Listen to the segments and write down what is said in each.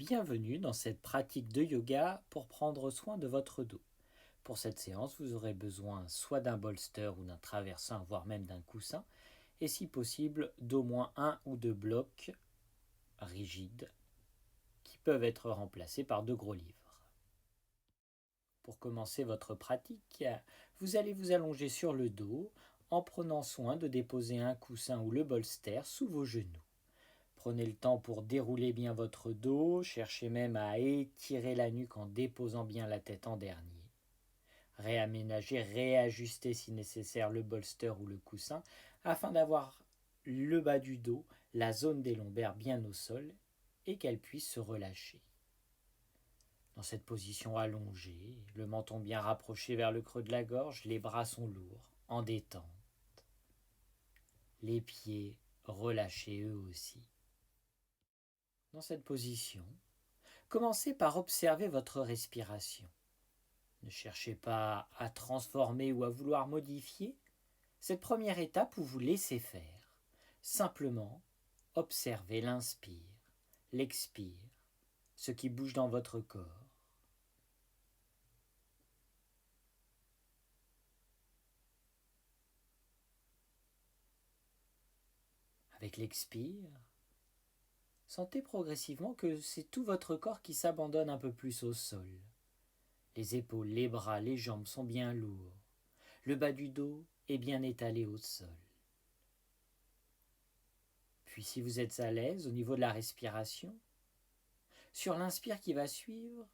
Bienvenue dans cette pratique de yoga pour prendre soin de votre dos. Pour cette séance, vous aurez besoin soit d'un bolster ou d'un traversin, voire même d'un coussin, et si possible d'au moins un ou deux blocs rigides qui peuvent être remplacés par de gros livres. Pour commencer votre pratique, vous allez vous allonger sur le dos en prenant soin de déposer un coussin ou le bolster sous vos genoux. Prenez le temps pour dérouler bien votre dos, cherchez même à étirer la nuque en déposant bien la tête en dernier. Réaménagez, réajustez si nécessaire le bolster ou le coussin afin d'avoir le bas du dos, la zone des lombaires bien au sol et qu'elle puisse se relâcher. Dans cette position allongée, le menton bien rapproché vers le creux de la gorge, les bras sont lourds, en détente. Les pieds relâchés eux aussi. Dans cette position, commencez par observer votre respiration. Ne cherchez pas à transformer ou à vouloir modifier cette première étape où vous laissez faire. Simplement, observez l'inspire, l'expire, ce qui bouge dans votre corps. Avec l'expire, sentez progressivement que c'est tout votre corps qui s'abandonne un peu plus au sol. Les épaules, les bras, les jambes sont bien lourds. Le bas du dos est bien étalé au sol. Puis si vous êtes à l'aise au niveau de la respiration, sur l'inspire qui va suivre,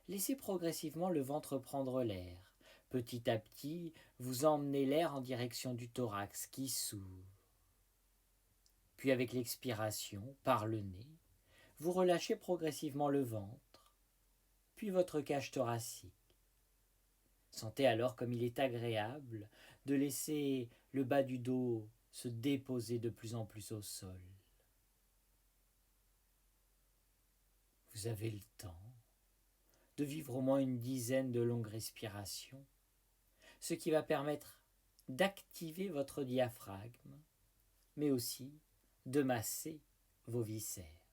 laissez progressivement le ventre prendre l'air. Petit à petit, vous emmenez l'air en direction du thorax qui s'ouvre. Puis avec l'expiration, par le nez, vous relâchez progressivement le ventre, puis votre cage thoracique. Sentez alors comme il est agréable de laisser le bas du dos se déposer de plus en plus au sol. Vous avez le temps de vivre au moins une dizaine de longues respirations, ce qui va permettre d'activer votre diaphragme, mais aussi de masser vos viscères.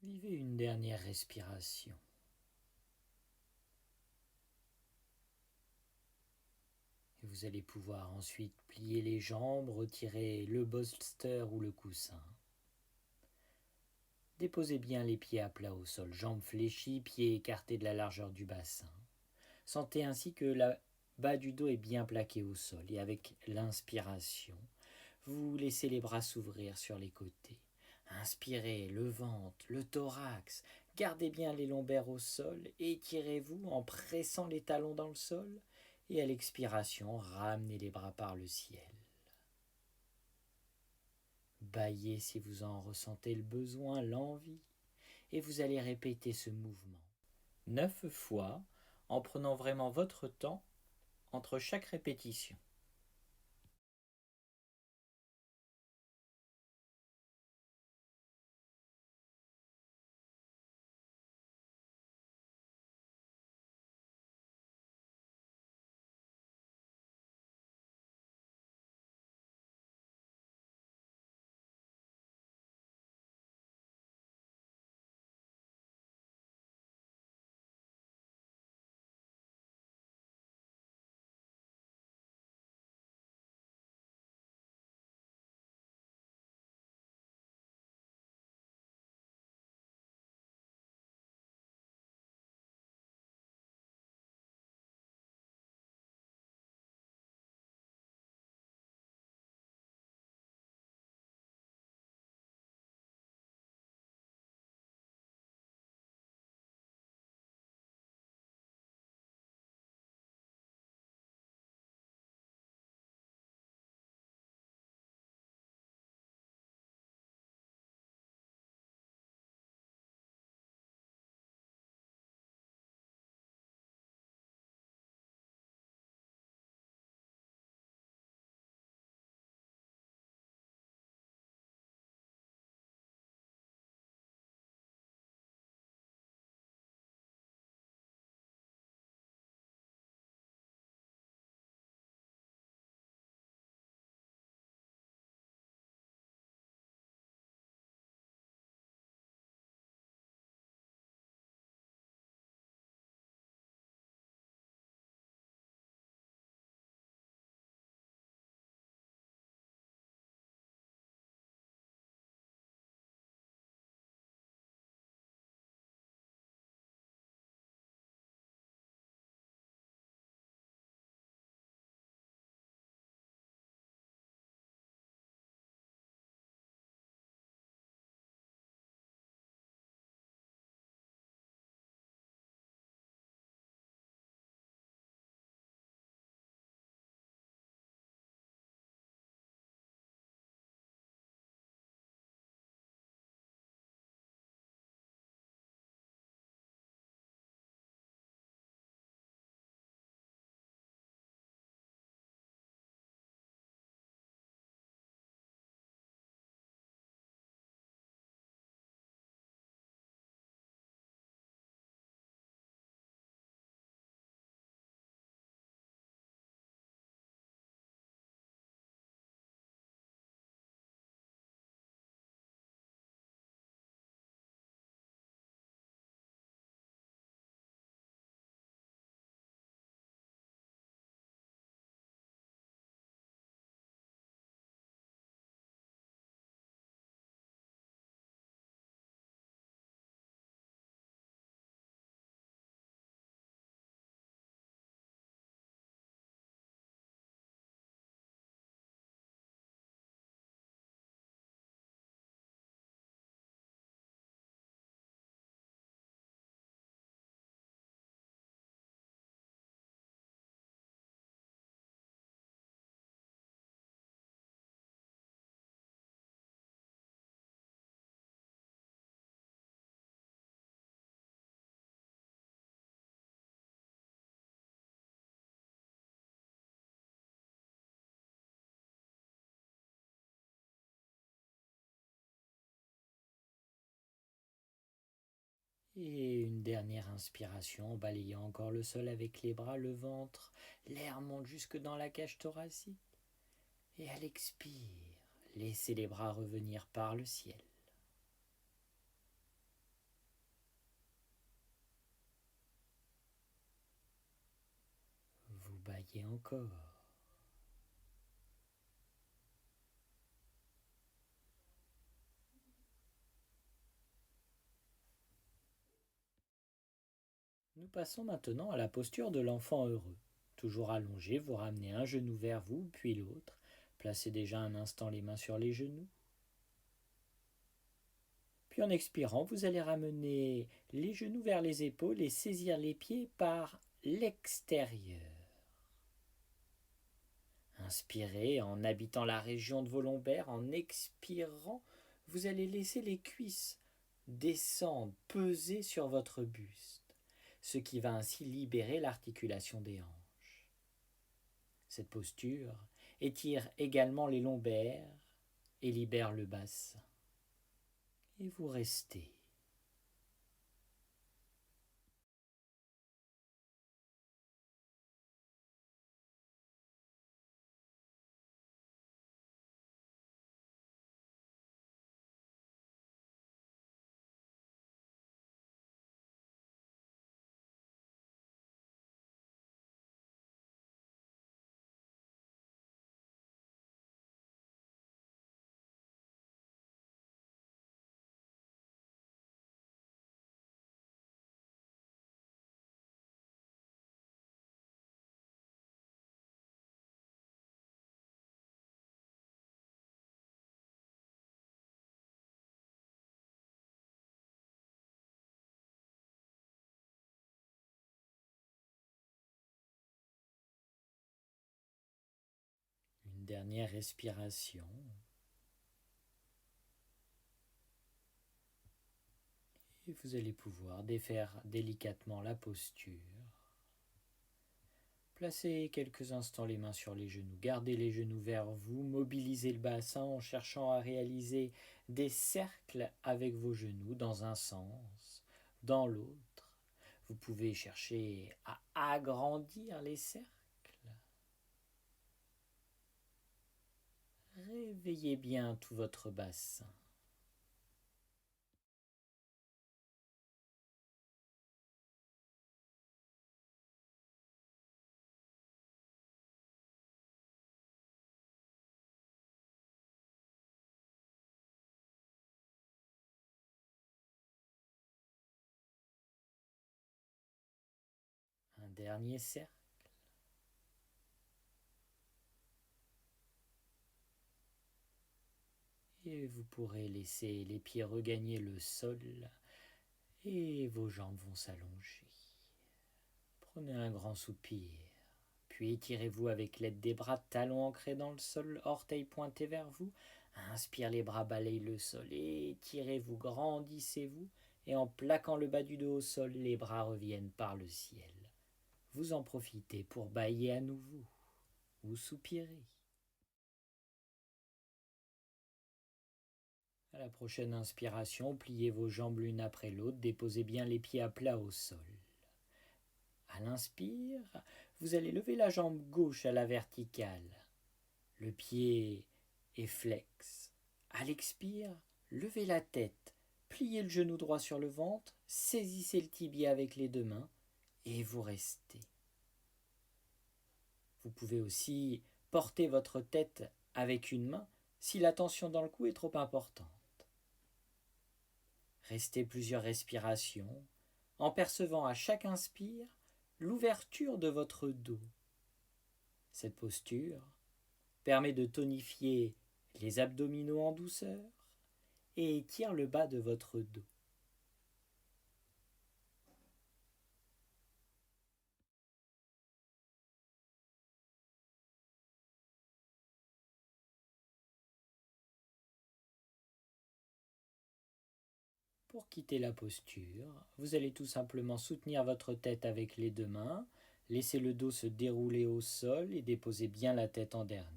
Vivez une dernière respiration. Et vous allez pouvoir ensuite plier les jambes, retirer le bolster ou le coussin. Déposez bien les pieds à plat au sol, jambes fléchies, pieds écartés de la largeur du bassin. Sentez ainsi que le bas du dos est bien plaqué au sol et avec l'inspiration, vous laissez les bras s'ouvrir sur les côtés. Inspirez le ventre, le thorax, gardez bien les lombaires au sol, étirez-vous en pressant les talons dans le sol et à l'expiration, ramenez les bras par le ciel. Bâillez si vous en ressentez le besoin, l'envie, et vous allez répéter ce mouvement 9 fois en prenant vraiment votre temps entre chaque répétition. Et une dernière inspiration en balayant encore le sol avec les bras, le ventre. L'air monte jusque dans la cage thoracique. Et à l'expire, laissez les bras revenir par le ciel. Vous baillez encore. Nous passons maintenant à la posture de l'enfant heureux. Toujours allongé, vous ramenez un genou vers vous, puis l'autre. Placez déjà un instant les mains sur les genoux. Puis en expirant, vous allez ramener les genoux vers les épaules et saisir les pieds par l'extérieur. Inspirez en habitant la région de vos lombaires. En expirant, vous allez laisser les cuisses descendre, peser sur votre buste, ce qui va ainsi libérer l'articulation des hanches. Cette posture étire également les lombaires et libère le bassin. Et vous restez. Une dernière respiration. Et vous allez pouvoir défaire délicatement la posture. Placez quelques instants les mains sur les genoux. Gardez les genoux vers vous. Mobilisez le bassin en cherchant à réaliser des cercles avec vos genoux dans un sens, dans l'autre. Vous pouvez chercher à agrandir les cercles. Réveillez bien tout votre bassin. Un dernier cercle. Et vous pourrez laisser les pieds regagner le sol et vos jambes vont s'allonger. Prenez un grand soupir, puis étirez-vous avec l'aide des bras, talons ancrés dans le sol, orteils pointés vers vous. Inspire, les bras balayent le sol, étirez-vous, grandissez-vous, et en plaquant le bas du dos au sol, les bras reviennent par le ciel. Vous en profitez pour bâiller à nouveau ou soupirer. À la prochaine inspiration, pliez vos jambes l'une après l'autre, déposez bien les pieds à plat au sol. À l'inspire, vous allez lever la jambe gauche à la verticale. Le pied est flex. À l'expire, levez la tête, pliez le genou droit sur le ventre, saisissez le tibia avec les deux mains et vous restez. Vous pouvez aussi porter votre tête avec une main si la tension dans le cou est trop importante. Restez plusieurs respirations en percevant à chaque inspire l'ouverture de votre dos. Cette posture permet de tonifier les abdominaux en douceur et étire le bas de votre dos. Pour quitter la posture, vous allez tout simplement soutenir votre tête avec les deux mains, laisser le dos se dérouler au sol et déposer bien la tête en dernier.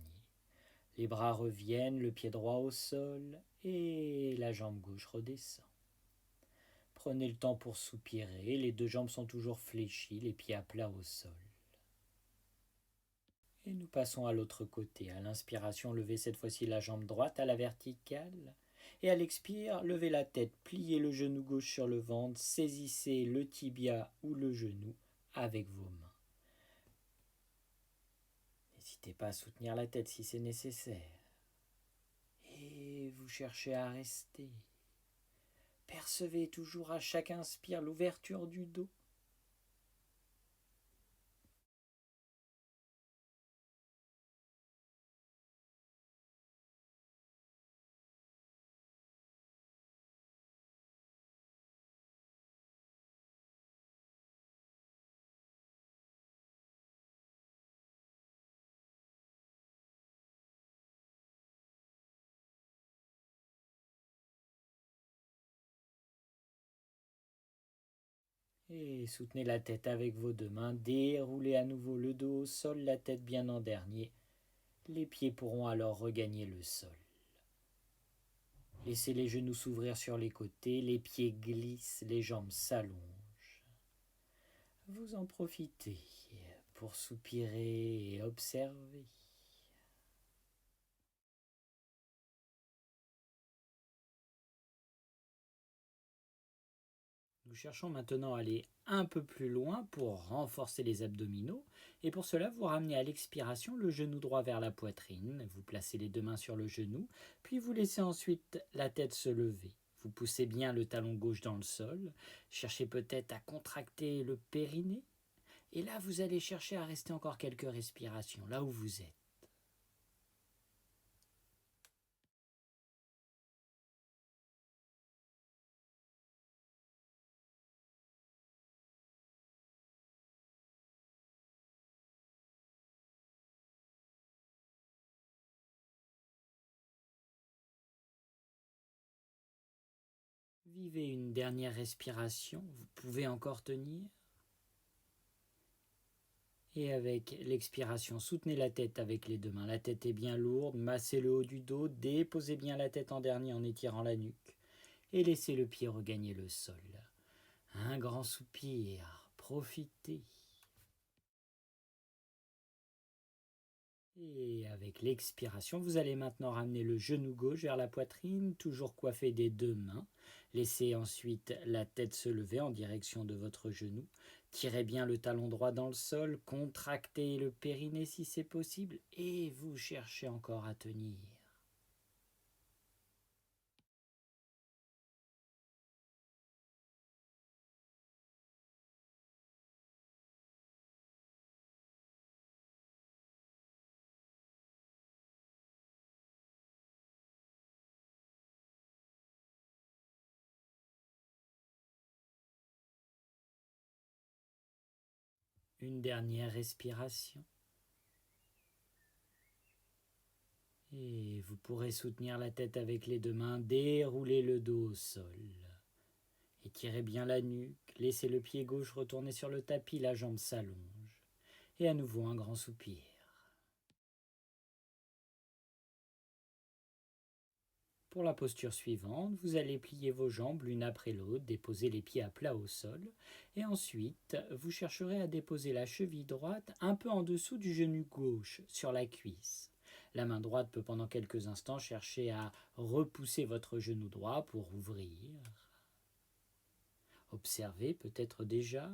Les bras reviennent, le pied droit au sol et la jambe gauche redescend. Prenez le temps pour soupirer, les deux jambes sont toujours fléchies, les pieds à plat au sol. Et nous passons à l'autre côté. À l'inspiration, levez cette fois-ci la jambe droite à la verticale. Et à l'expire, levez la tête, pliez le genou gauche sur le ventre, saisissez le tibia ou le genou avec vos mains. N'hésitez pas à soutenir la tête si c'est nécessaire. Et vous cherchez à rester. Percevez toujours à chaque inspire l'ouverture du dos. Et soutenez la tête avec vos deux mains, déroulez à nouveau le dos au sol, la tête bien en dernier. Les pieds pourront alors regagner le sol. Laissez les genoux s'ouvrir sur les côtés, les pieds glissent, les jambes s'allongent. Vous en profitez pour soupirer et observer. Nous cherchons maintenant à aller un peu plus loin pour renforcer les abdominaux. Et pour cela, vous ramenez à l'expiration le genou droit vers la poitrine. Vous placez les deux mains sur le genou, puis vous laissez ensuite la tête se lever. Vous poussez bien le talon gauche dans le sol. Cherchez peut-être à contracter le périnée. Et là, vous allez chercher à rester encore quelques respirations, là où vous êtes. Vivez une dernière respiration, vous pouvez encore tenir. Et avec l'expiration, soutenez la tête avec les deux mains. La tête est bien lourde, massez le haut du dos, déposez bien la tête en dernier en étirant la nuque et laissez le pied regagner le sol. Un grand soupir, profitez. Et avec l'expiration, vous allez maintenant ramener le genou gauche vers la poitrine, toujours coiffé des deux mains. Laissez ensuite la tête se lever en direction de votre genou. Tirez bien le talon droit dans le sol, contractez le périnée si c'est possible, et vous cherchez encore à tenir. Une dernière respiration. Et vous pourrez soutenir la tête avec les deux mains, dérouler le dos au sol. Étirez bien la nuque, laissez le pied gauche retourner sur le tapis, la jambe s'allonge. Et à nouveau un grand soupir. Pour la posture suivante, vous allez plier vos jambes l'une après l'autre, déposer les pieds à plat au sol, et ensuite vous chercherez à déposer la cheville droite un peu en dessous du genou gauche, sur la cuisse. La main droite peut pendant quelques instants chercher à repousser votre genou droit pour ouvrir. Observez peut-être déjà.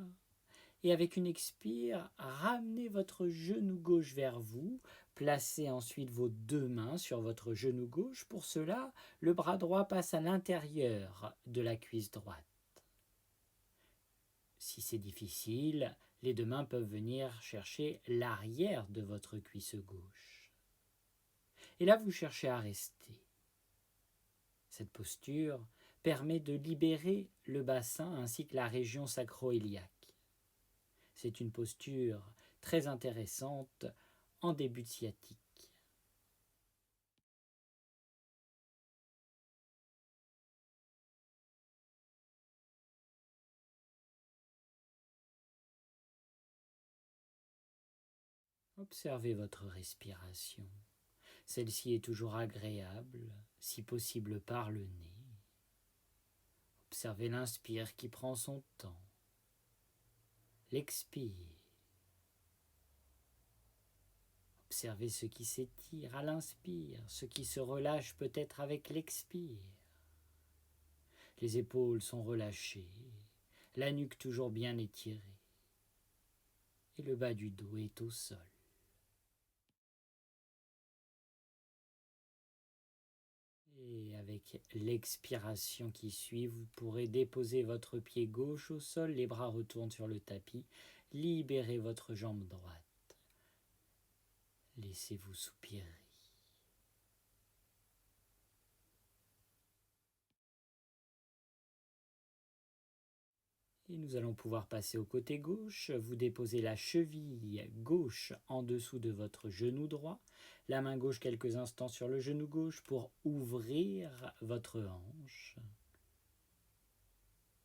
Et avec une expire, ramenez votre genou gauche vers vous. Placez ensuite vos deux mains sur votre genou gauche. Pour cela, le bras droit passe à l'intérieur de la cuisse droite. Si c'est difficile, les deux mains peuvent venir chercher l'arrière de votre cuisse gauche. Et là, vous cherchez à rester. Cette posture permet de libérer le bassin ainsi que la région sacro-iliaque. C'est une posture très intéressante en début de sciatique. Observez votre respiration. Celle-ci est toujours agréable, si possible par le nez. Observez l'inspire qui prend son temps. L'expire. Observez ce qui s'étire à l'inspire, ce qui se relâche peut-être avec l'expire. Les épaules sont relâchées, la nuque toujours bien étirée, et le bas du dos est au sol. Et avec l'expiration qui suit, vous pourrez déposer votre pied gauche au sol, les bras retournent sur le tapis, libérez votre jambe droite. Laissez-vous soupirer. Et nous allons pouvoir passer au côté gauche. Vous déposez la cheville gauche en dessous de votre genou droit, la main gauche quelques instants sur le genou gauche pour ouvrir votre hanche.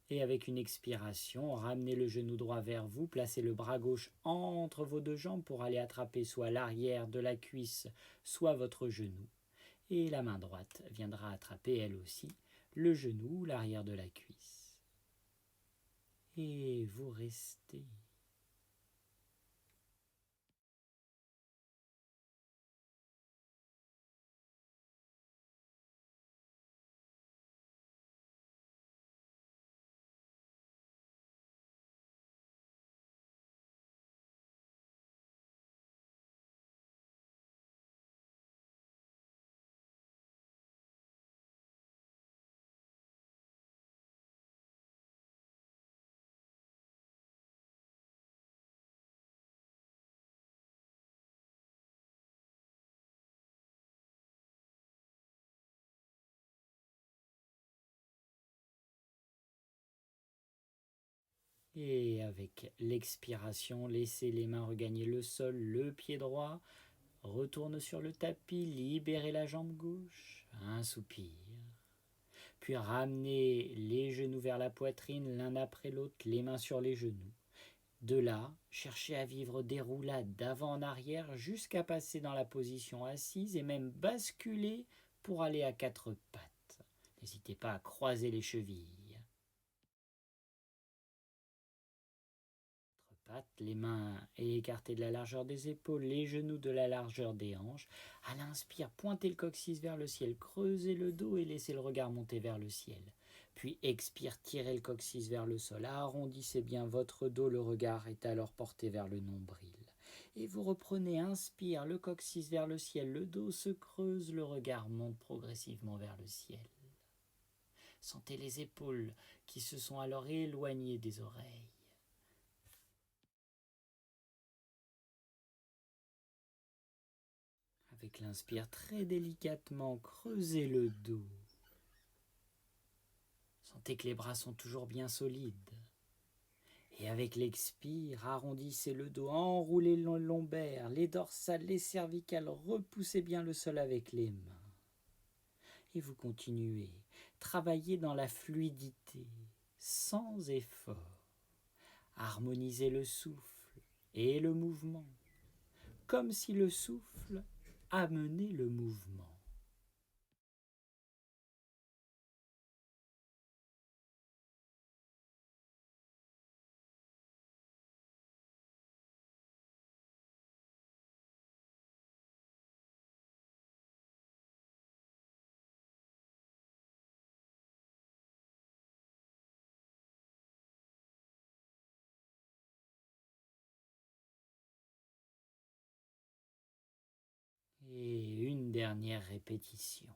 Et avec une expiration, ramenez le genou droit vers vous, placez le bras gauche entre vos deux jambes pour aller attraper soit l'arrière de la cuisse, soit votre genou. Et la main droite viendra attraper elle aussi le genou ou l'arrière de la cuisse. Et vous restez. Et avec l'expiration, laissez les mains regagner le sol, le pied droit retourne sur le tapis, libérez la jambe gauche, un soupir. Puis ramenez les genoux vers la poitrine, l'un après l'autre, les mains sur les genoux. De là, cherchez à vivre des roulades d'avant en arrière jusqu'à passer dans la position assise et même basculer pour aller à quatre pattes. N'hésitez pas à croiser les chevilles. Les mains écartées de la largeur des épaules, les genoux de la largeur des hanches. À l'inspire, pointez le coccyx vers le ciel, creusez le dos et laissez le regard monter vers le ciel. Puis expire, tirez le coccyx vers le sol, arrondissez bien votre dos, le regard est alors porté vers le nombril. Et vous reprenez, inspire, le coccyx vers le ciel, le dos se creuse, le regard monte progressivement vers le ciel. Sentez les épaules qui se sont alors éloignées des oreilles. Avec l'inspire, très délicatement, creusez le dos. Sentez que les bras sont toujours bien solides. Et avec l'expire, arrondissez le dos, enroulez le lombaire, les dorsales, les cervicales, repoussez bien le sol avec les mains. Et vous continuez, travaillez dans la fluidité, sans effort. Harmonisez le souffle et le mouvement, comme si le souffle amenait le mouvement. Et une dernière répétition.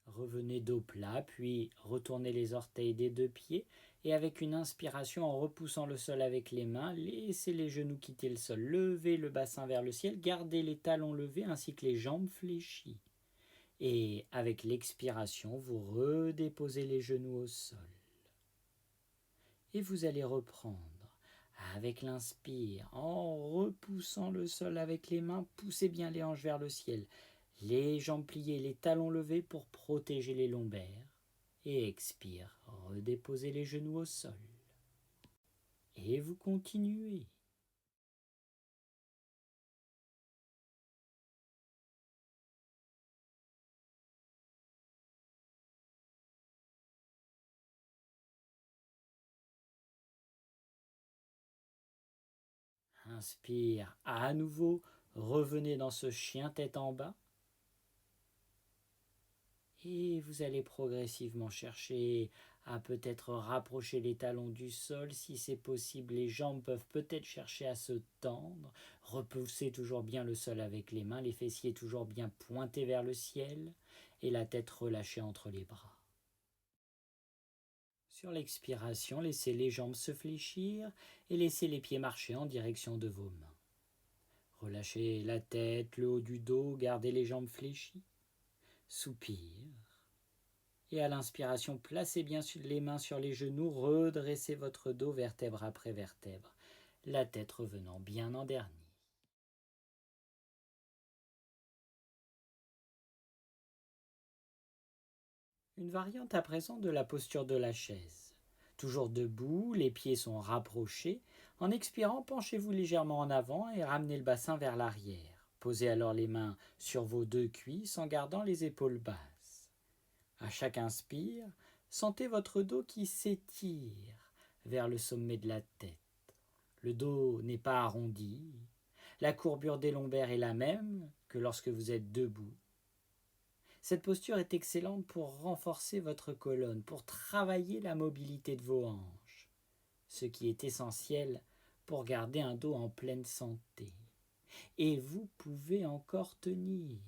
Revenez dos plat, puis retournez les orteils des deux pieds et avec une inspiration en repoussant le sol avec les mains, laissez les genoux quitter le sol, levez le bassin vers le ciel, gardez les talons levés ainsi que les jambes fléchies. Et avec l'expiration, vous redéposez les genoux au sol. Et vous allez reprendre avec l'inspire, en repoussant le sol avec les mains, poussez bien les hanches vers le ciel. Les jambes pliées, les talons levés pour protéger les lombaires. Et expire, redéposez les genoux au sol. Et vous continuez. Inspire à nouveau, revenez dans ce chien tête en bas. Et vous allez progressivement chercher à peut-être rapprocher les talons du sol. Si c'est possible, les jambes peuvent peut-être chercher à se tendre. Repoussez toujours bien le sol avec les mains, les fessiers toujours bien pointés vers le ciel et la tête relâchée entre les bras. Sur l'expiration, laissez les jambes se fléchir et laissez les pieds marcher en direction de vos mains. Relâchez la tête, le haut du dos, gardez les jambes fléchies. Soupire. Et à l'inspiration, placez bien les mains sur les genoux, redressez votre dos vertèbre après vertèbre, la tête revenant bien en dernier. Une variante à présent de la posture de la chaise. Toujours debout, les pieds sont rapprochés. En expirant, penchez-vous légèrement en avant et ramenez le bassin vers l'arrière. Posez alors les mains sur vos deux cuisses en gardant les épaules basses. À chaque inspire, sentez votre dos qui s'étire vers le sommet de la tête. Le dos n'est pas arrondi. La courbure des lombaires est la même que lorsque vous êtes debout. Cette posture est excellente pour renforcer votre colonne, pour travailler la mobilité de vos hanches, ce qui est essentiel pour garder un dos en pleine santé. Et vous pouvez encore tenir.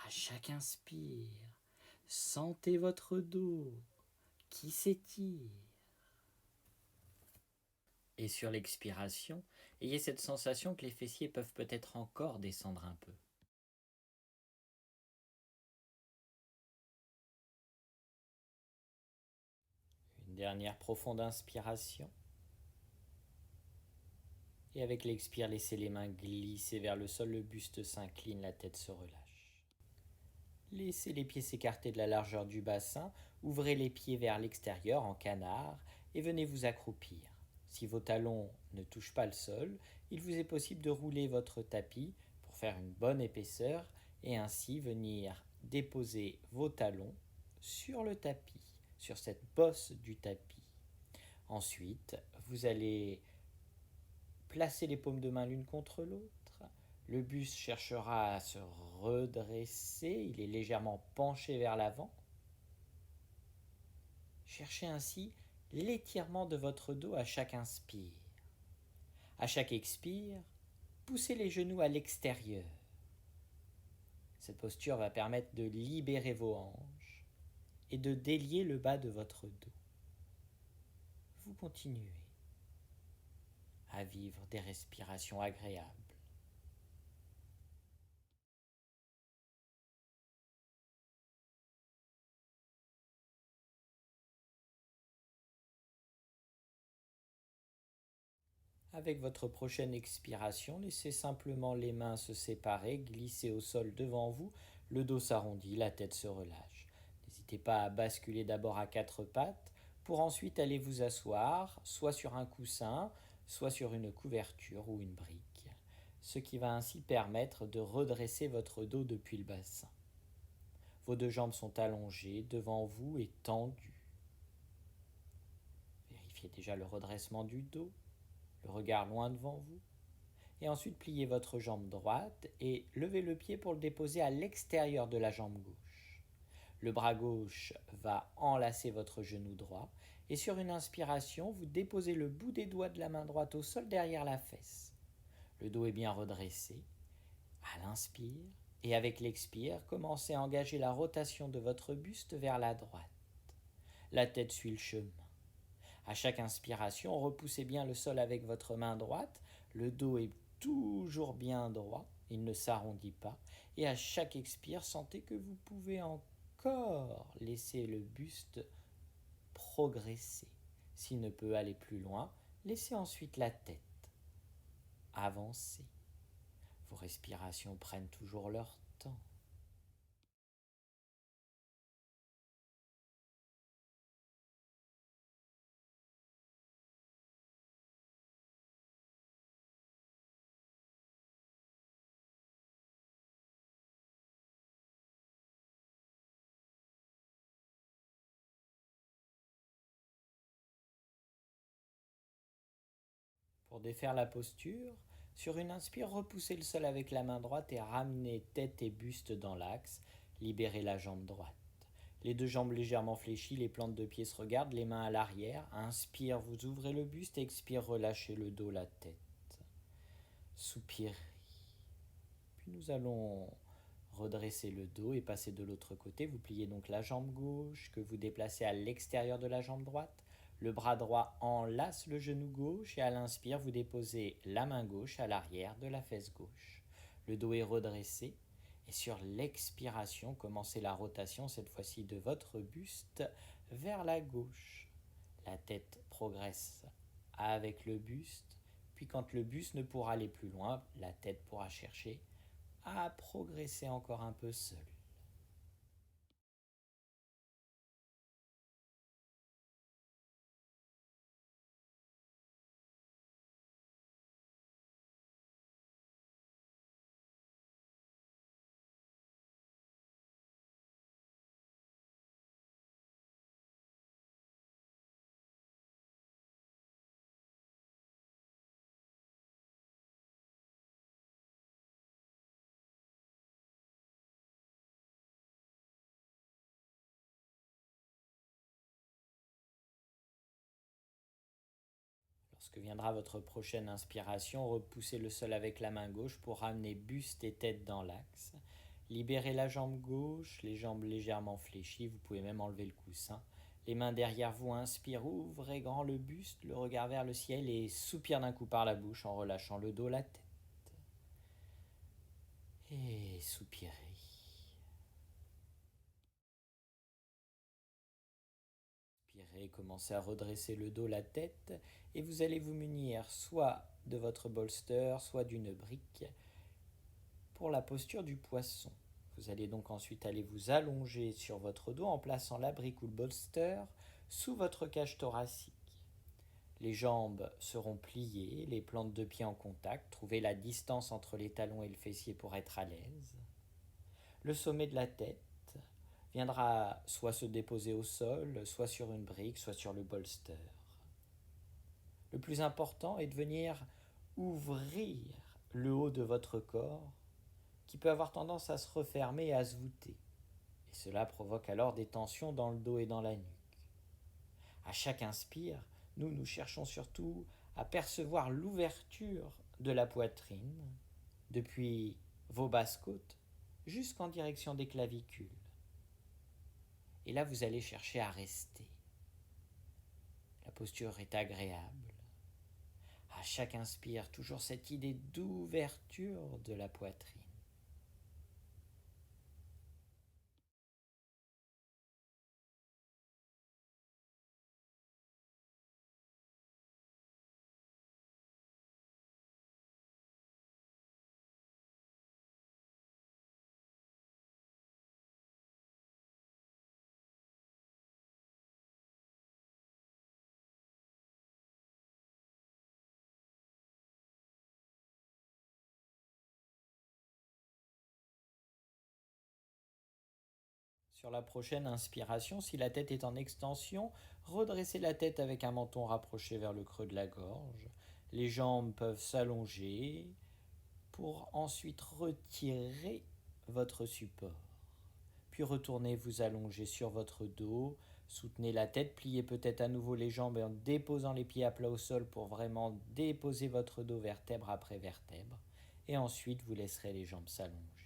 À chaque inspire, sentez votre dos qui s'étire. Et sur l'expiration, ayez cette sensation que les fessiers peuvent peut-être encore descendre un peu. Une dernière profonde inspiration. Et avec l'expire, laissez les mains glisser vers le sol, le buste s'incline, la tête se relâche. Laissez les pieds s'écarter de la largeur du bassin, ouvrez les pieds vers l'extérieur en canard et venez vous accroupir. Si vos talons ne touchent pas le sol, il vous est possible de rouler votre tapis pour faire une bonne épaisseur et ainsi venir déposer vos talons sur le tapis, sur cette bosse du tapis. Ensuite, vous allez placer les paumes de main l'une contre l'autre. Le buste cherchera à se redresser, il est légèrement penché vers l'avant. Cherchez ainsi l'étirement de votre dos à chaque inspire. À chaque expire, poussez les genoux à l'extérieur. Cette posture va permettre de libérer vos hanches et de délier le bas de votre dos. Vous continuez à vivre des respirations agréables. Avec votre prochaine expiration, laissez simplement les mains se séparer, glisser au sol devant vous, le dos s'arrondit, la tête se relâche. N'hésitez pas à basculer d'abord à quatre pattes pour ensuite aller vous asseoir, soit sur un coussin, soit sur une couverture ou une brique, ce qui va ainsi permettre de redresser votre dos depuis le bassin. Vos deux jambes sont allongées devant vous et tendues. Vérifiez déjà le redressement du dos, le regard loin devant vous. Et ensuite, pliez votre jambe droite et levez le pied pour le déposer à l'extérieur de la jambe gauche. Le bras gauche va enlacer votre genou droit et sur une inspiration, vous déposez le bout des doigts de la main droite au sol derrière la fesse. Le dos est bien redressé. À l'inspire et avec l'expire, commencez à engager la rotation de votre buste vers la droite. La tête suit le chemin. À chaque inspiration, repoussez bien le sol avec votre main droite. Le dos est toujours bien droit, il ne s'arrondit pas. Et à chaque expire, sentez que vous pouvez encore laisser le buste progresser. S'il ne peut aller plus loin, laissez ensuite la tête avancer. Vos respirations prennent toujours leur temps. Pour défaire la posture, sur une inspire, repoussez le sol avec la main droite et ramenez tête et buste dans l'axe. Libérez la jambe droite. Les deux jambes légèrement fléchies, les plantes de pied se regardent, les mains à l'arrière. Inspire, vous ouvrez le buste, expire, relâchez le dos, la tête. Soupirez. Puis nous allons redresser le dos et passer de l'autre côté. Vous pliez donc la jambe gauche que vous déplacez à l'extérieur de la jambe droite. Le bras droit enlace le genou gauche et à l'inspire, vous déposez la main gauche à l'arrière de la fesse gauche. Le dos est redressé et sur l'expiration, commencez la rotation cette fois-ci de votre buste vers la gauche. La tête progresse avec le buste, puis quand le buste ne pourra aller plus loin, la tête pourra chercher à progresser encore un peu seule. Lorsque viendra votre prochaine inspiration, repoussez le sol avec la main gauche pour ramener buste et tête dans l'axe. Libérez la jambe gauche, les jambes légèrement fléchies, vous pouvez même enlever le coussin. Les mains derrière vous, inspire, ouvrez grand le buste, le regard vers le ciel et soupire d'un coup par la bouche en relâchant le dos, la tête. Et soupirez. Inspirez, commencez à redresser le dos, la tête, et vous allez vous munir soit de votre bolster, soit d'une brique pour la posture du poisson. Vous allez donc ensuite aller vous allonger sur votre dos en plaçant la brique ou le bolster sous votre cage thoracique. Les jambes seront pliées, les plantes de pied en contact. Trouvez la distance entre les talons et le fessier pour être à l'aise. Le sommet de la tête viendra soit se déposer au sol, soit sur une brique, soit sur le bolster. Le plus important est de venir ouvrir le haut de votre corps qui peut avoir tendance à se refermer et à se voûter. Et cela provoque alors des tensions dans le dos et dans la nuque. À chaque inspire, nous cherchons surtout à percevoir l'ouverture de la poitrine depuis vos basses côtes jusqu'en direction des clavicules. Et là, vous allez chercher à rester. La posture est agréable. À chaque inspire, toujours cette idée d'ouverture de la poitrine. Sur la prochaine inspiration, si la tête est en extension, redressez la tête avec un menton rapproché vers le creux de la gorge. Les jambes peuvent s'allonger pour ensuite retirer votre support. Puis retournez vous allonger sur votre dos, soutenez la tête, pliez peut-être à nouveau les jambes en déposant les pieds à plat au sol pour vraiment déposer votre dos vertèbre après vertèbre. Et ensuite, vous laisserez les jambes s'allonger.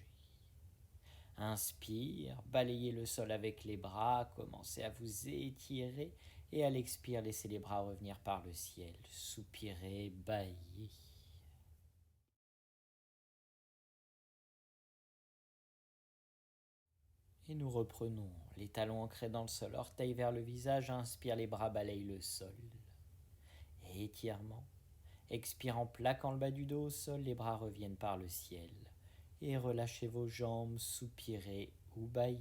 Inspire, balayez le sol avec les bras, commencez à vous étirer et à l'expire, laissez les bras revenir par le ciel. Soupirez, bâillez. Et nous reprenons, les talons ancrés dans le sol, orteils vers le visage, inspire, les bras balayent le sol. Étirement. Expire en plaquant le bas du dos au sol, les bras reviennent par le ciel. Et relâchez vos jambes, soupirez ou bâillez.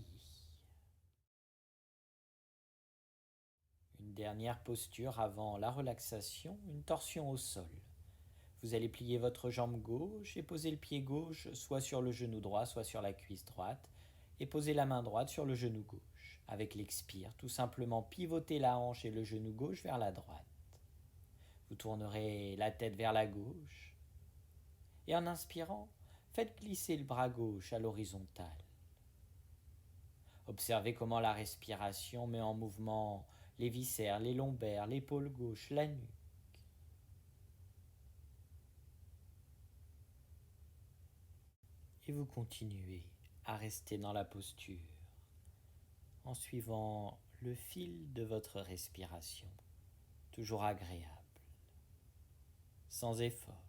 Une dernière posture avant la relaxation, une torsion au sol. Vous allez plier votre jambe gauche et poser le pied gauche soit sur le genou droit, soit sur la cuisse droite, et poser la main droite sur le genou gauche. Avec l'expire, tout simplement pivoter la hanche et le genou gauche vers la droite. Vous tournerez la tête vers la gauche et en inspirant, faites glisser le bras gauche à l'horizontale. Observez comment la respiration met en mouvement les viscères, les lombaires, l'épaule gauche, la nuque. Et vous continuez à rester dans la posture en suivant le fil de votre respiration, toujours agréable, sans effort.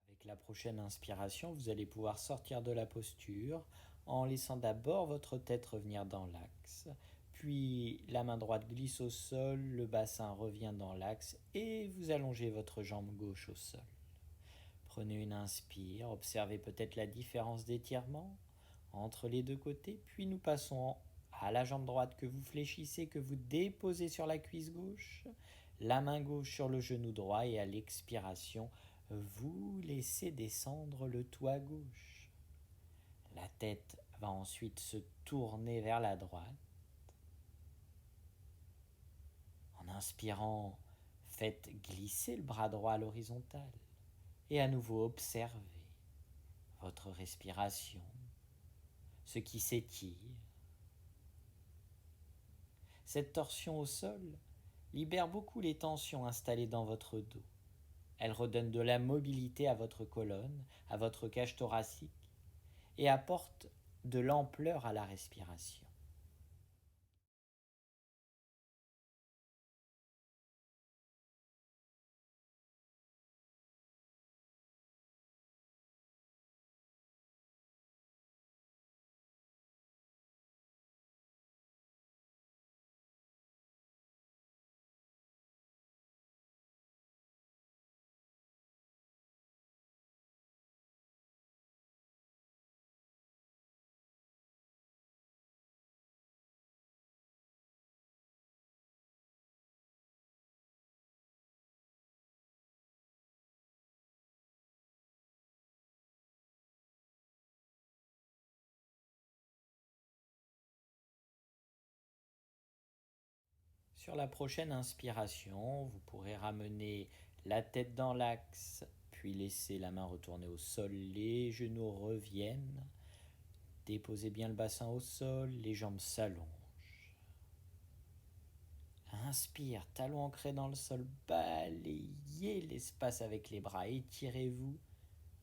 Avec la prochaine inspiration, vous allez pouvoir sortir de la posture en laissant d'abord votre tête revenir dans l'axe, puis la main droite glisse au sol, le bassin revient dans l'axe et vous allongez votre jambe gauche au sol. Prenez une inspire, observez peut-être la différence d'étirement entre les deux côtés, puis nous passons à la jambe droite que vous fléchissez, que vous déposez sur la cuisse gauche, la main gauche sur le genou droit et à l'expiration, vous laissez descendre le tout à gauche. La tête va ensuite se tourner vers la droite. En inspirant, faites glisser le bras droit à l'horizontale et à nouveau observez votre respiration, ce qui s'étire. Cette torsion au sol libère beaucoup les tensions installées dans votre dos. Elle redonne de la mobilité à votre colonne, à votre cage thoracique et apporte de l'ampleur à la respiration. Sur la prochaine inspiration, vous pourrez ramener la tête dans l'axe, puis laisser la main retourner au sol, les genoux reviennent. Déposez bien le bassin au sol, les jambes s'allongent. Inspire, talon ancré dans le sol, balayez l'espace avec les bras, étirez-vous,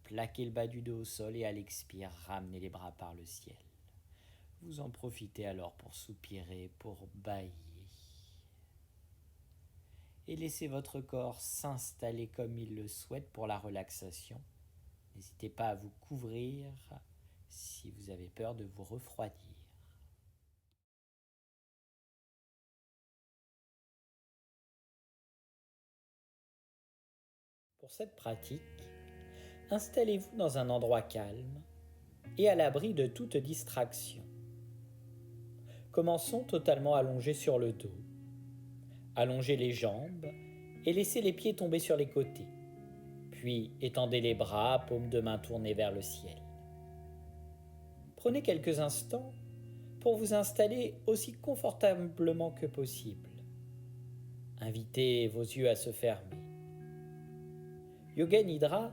plaquez le bas du dos au sol et à l'expire, ramenez les bras par le ciel. Vous en profitez alors pour soupirer, pour bâiller. Et laissez votre corps s'installer comme il le souhaite pour la relaxation. N'hésitez pas à vous couvrir si vous avez peur de vous refroidir. Pour cette pratique, installez-vous dans un endroit calme et à l'abri de toute distraction. Commençons totalement allongés sur le dos. Allongez les jambes et laissez les pieds tomber sur les côtés. Puis étendez les bras, paumes de main tournées vers le ciel. Prenez quelques instants pour vous installer aussi confortablement que possible. Invitez vos yeux à se fermer. Yoga Nidra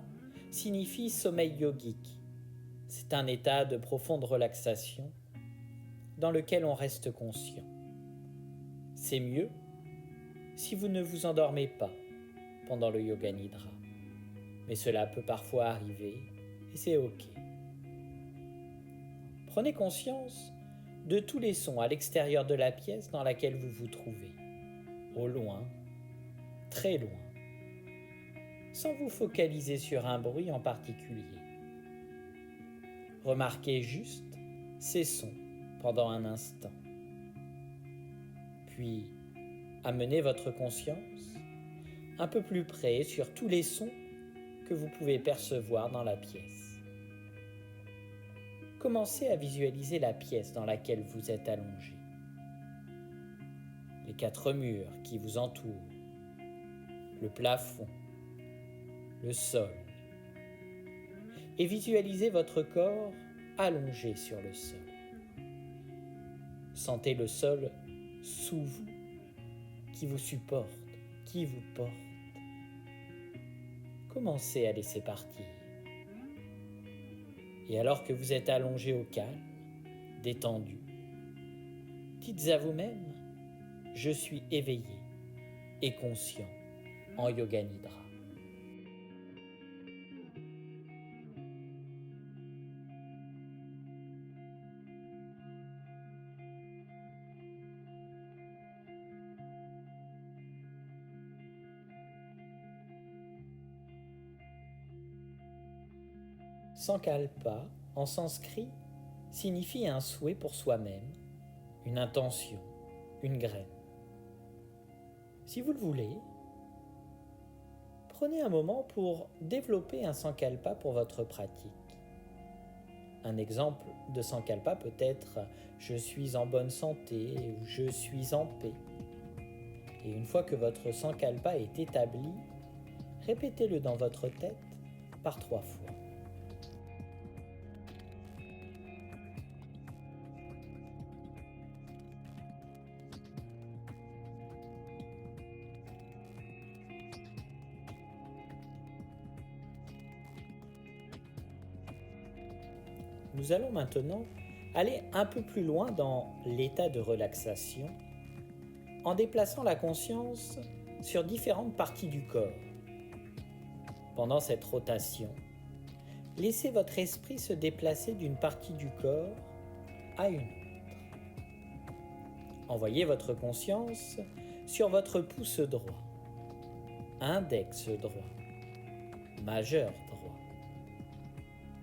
signifie sommeil yogique. C'est un état de profonde relaxation dans lequel on reste conscient. C'est mieux si vous ne vous endormez pas pendant le Yoga Nidra. Mais cela peut parfois arriver et c'est ok. Prenez conscience de tous les sons à l'extérieur de la pièce dans laquelle vous vous trouvez, au loin, très loin. sans vous focaliser sur un bruit en particulier. Remarquez juste ces sons pendant un instant. Puis, amenez votre conscience un peu plus près sur tous les sons que vous pouvez percevoir dans la pièce. Commencez à visualiser la pièce dans laquelle vous êtes allongé. Les 4 murs qui vous entourent, le plafond, le sol. Et visualisez votre corps allongé sur le sol. Sentez le sol sous vous, qui vous supporte, qui vous porte. Commencez à laisser partir. Et alors que vous êtes allongé au calme, détendu, dites à vous-même, je suis éveillé et conscient en Yoga Nidra. Sankalpa, en sanskrit, signifie un souhait pour soi-même, une intention, une graine. Si vous le voulez, prenez un moment pour développer un sankalpa pour votre pratique. Un exemple de sankalpa peut être « je suis en bonne santé » ou « je suis en paix ». Et une fois que votre sankalpa est établi, répétez-le dans votre tête par 3 fois. Nous allons maintenant aller un peu plus loin dans l'état de relaxation en déplaçant la conscience sur différentes parties du corps. Pendant cette rotation, laissez votre esprit se déplacer d'une partie du corps à une autre. Envoyez votre conscience sur votre pouce droit, index droit, majeur droit,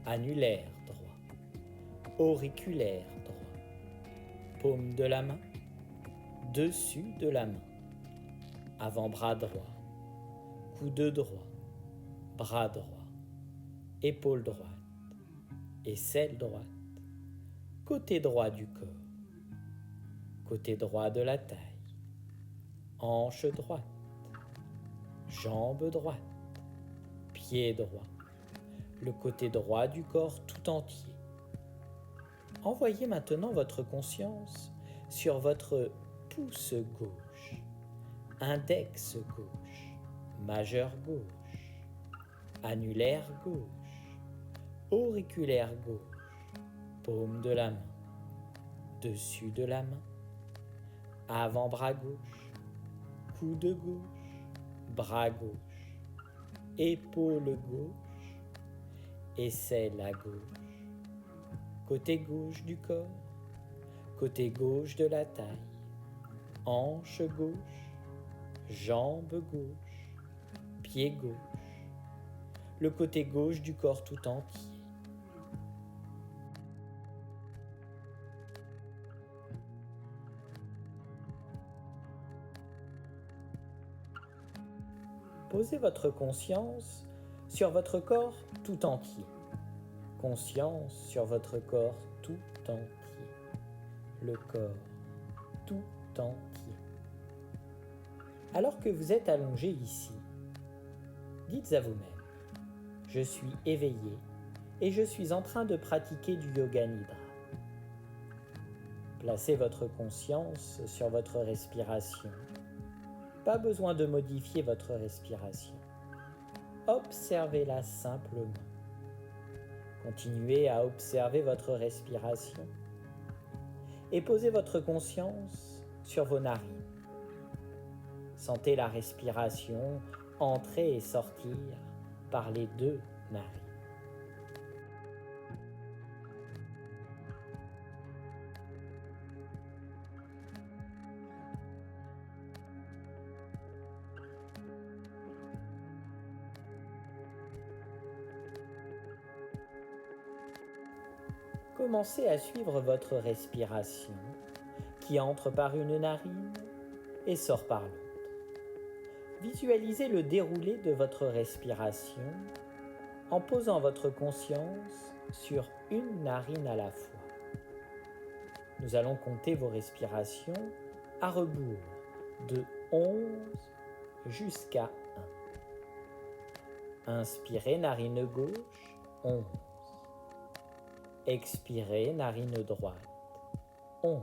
annulaire droit, auriculaire droit, paume de la main, dessus de la main, avant-bras droit, coude droit, bras droit, épaule droite, aisselle droite, côté droit du corps, côté droit de la taille, hanche droite, jambe droite, pied droit, le côté droit du corps tout entier. Envoyez maintenant votre conscience sur votre pouce gauche, index gauche, majeur gauche, annulaire gauche, auriculaire gauche, paume de la main, dessus de la main, avant-bras gauche, coude gauche, bras gauche, épaule gauche, aisselle à gauche, côté gauche du corps, côté gauche de la taille, hanche gauche, jambe gauche, pied gauche, le côté gauche du corps tout entier. Posez votre conscience sur votre corps tout entier. Conscience sur votre corps tout entier. Le corps tout entier. Alors que vous êtes allongé ici, dites à vous-même, je suis éveillé et je suis en train de pratiquer du Yoga Nidra. Placez votre conscience sur votre respiration. Pas besoin de modifier votre respiration. Observez-la simplement. Continuez à observer votre respiration et posez votre conscience sur vos narines. Sentez la respiration entrer et sortir par les 2 narines. Commencez à suivre votre respiration qui entre par une narine et sort par l'autre. Visualisez le déroulé de votre respiration en posant votre conscience sur une narine à la fois. Nous allons compter vos respirations à rebours de 11 jusqu'à 1. Inspirez, narine gauche, 11. Expirez, narine droite, 11.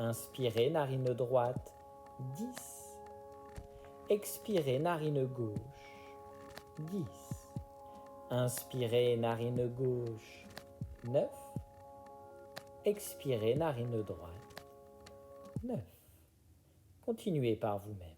Inspirez, narine droite, 10. Expirez, narine gauche, 10. Inspirez, narine gauche, 9. Expirez, narine droite, 9. Continuez par vous-même.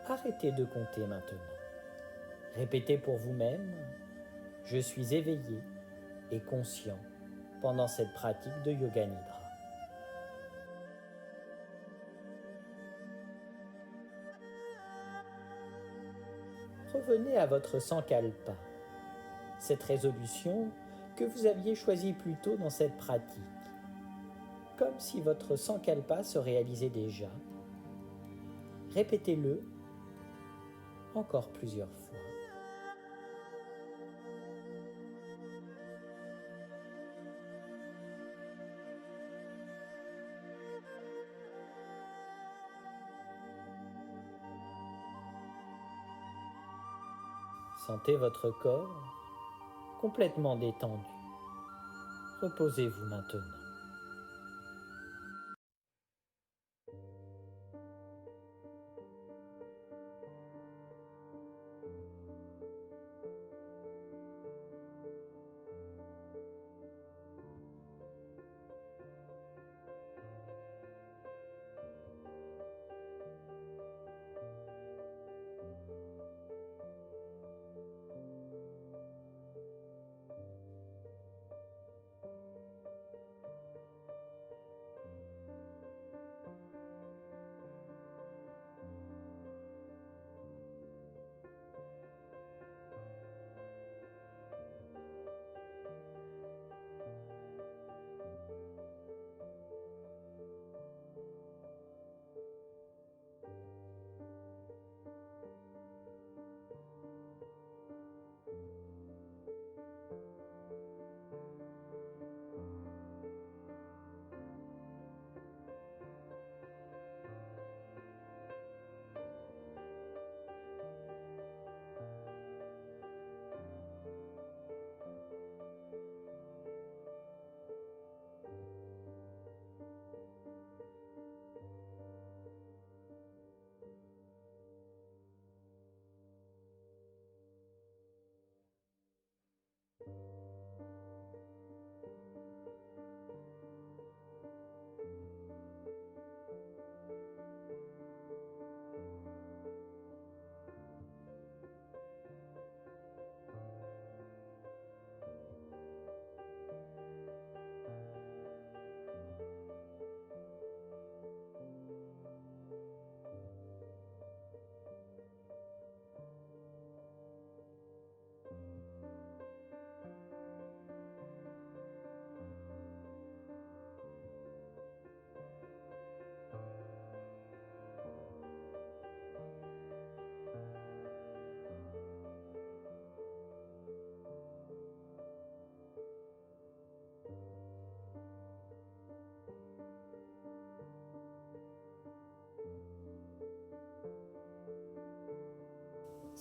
Arrêtez de compter maintenant. Répétez pour vous-même « Je suis éveillé et conscient pendant cette pratique de Yoga Nidra ». Revenez à votre Sankalpa, cette résolution que vous aviez choisie plus tôt dans cette pratique, comme si votre Sankalpa se réalisait déjà. Répétez-le encore plusieurs fois. Sentez votre corps complètement détendu. Reposez-vous maintenant.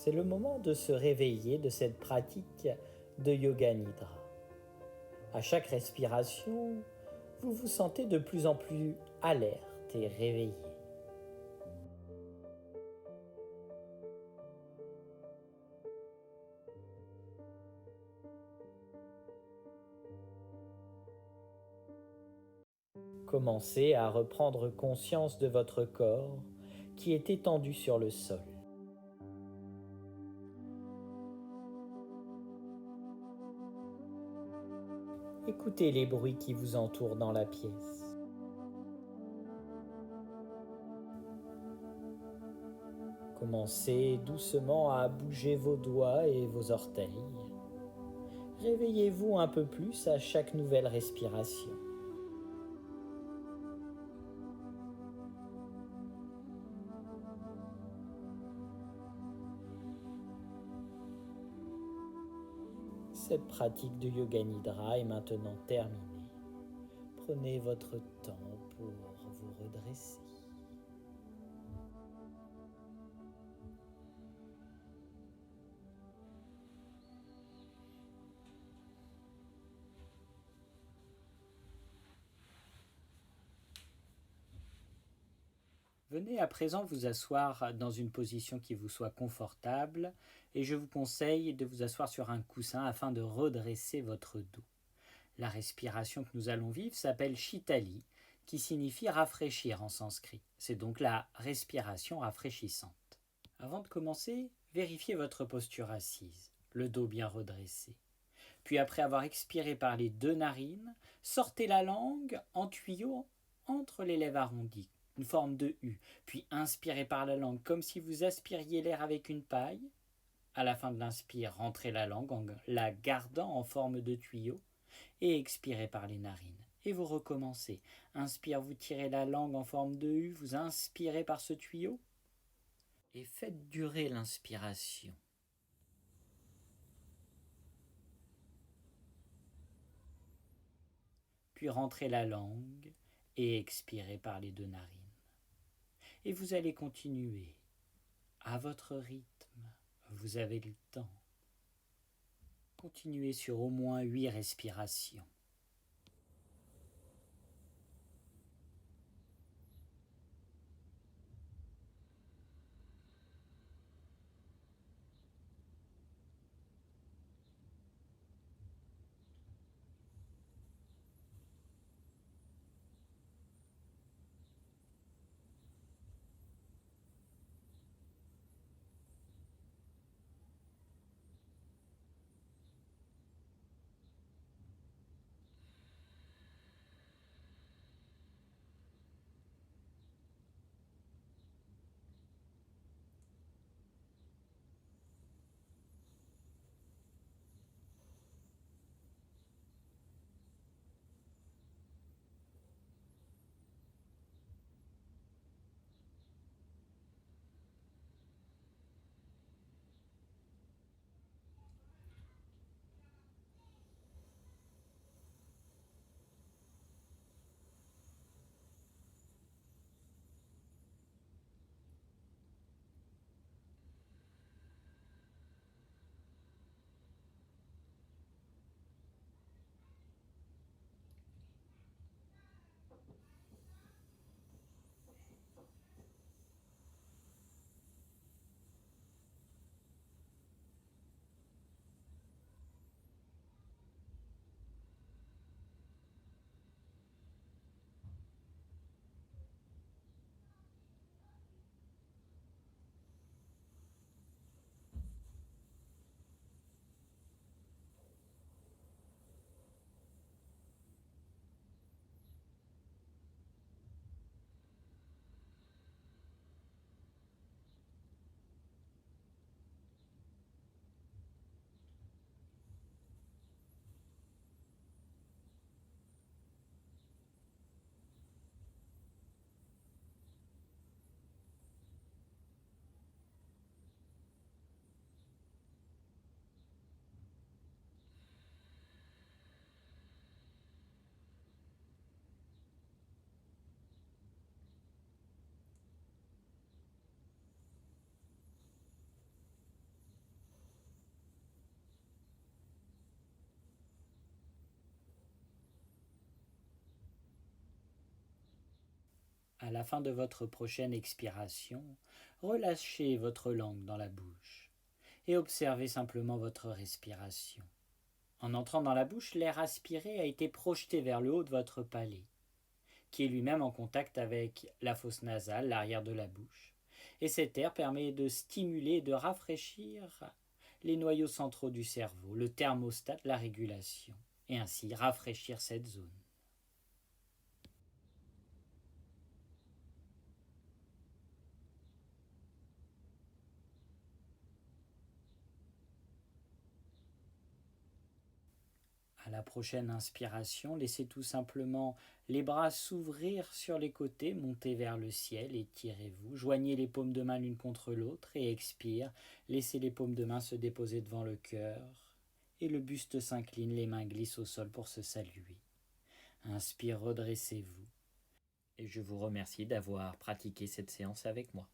C'est le moment de se réveiller de cette pratique de Yoga Nidra. À chaque respiration, vous vous sentez de plus en plus alerte et réveillé. Commencez à reprendre conscience de votre corps qui est étendu sur le sol. Écoutez les bruits qui vous entourent dans la pièce. Commencez doucement à bouger vos doigts et vos orteils. Réveillez-vous un peu plus à chaque nouvelle respiration. Cette pratique de Yoga Nidra est maintenant terminée. Prenez votre temps pour vous redresser. Venez à présent vous asseoir dans une position qui vous soit confortable et je vous conseille de vous asseoir sur un coussin afin de redresser votre dos. La respiration que nous allons vivre s'appelle Shitali, qui signifie rafraîchir en sanskrit. C'est donc la respiration rafraîchissante. Avant de commencer, vérifiez votre posture assise, le dos bien redressé. Puis après avoir expiré par les deux narines, sortez la langue en tuyau entre les lèvres arrondies, une forme de U. Puis inspirez par la langue comme si vous aspiriez l'air avec une paille. À la fin de l'inspire, rentrez la langue en la gardant en forme de tuyau et expirez par les narines. Et vous recommencez. Inspire, vous tirez la langue en forme de U, vous inspirez par ce tuyau et faites durer l'inspiration. Puis rentrez la langue et expirez par les deux narines. Et vous allez continuer à votre rythme. Vous avez le temps. Continuez sur au moins 8 respirations. À la fin de votre prochaine expiration, relâchez votre langue dans la bouche et observez simplement votre respiration. En entrant dans la bouche, l'air aspiré a été projeté vers le haut de votre palais, qui est lui-même en contact avec la fosse nasale, l'arrière de la bouche. Et cet air permet de stimuler et de rafraîchir les noyaux centraux du cerveau, le thermostat de la régulation, et ainsi rafraîchir cette zone. À la prochaine inspiration, laissez tout simplement les bras s'ouvrir sur les côtés, montez vers le ciel, étirez-vous, joignez les paumes de main l'une contre l'autre et expire. Laissez les paumes de main se déposer devant le cœur et le buste s'incline, les mains glissent au sol pour se saluer. Inspire, redressez-vous et je vous remercie d'avoir pratiqué cette séance avec moi.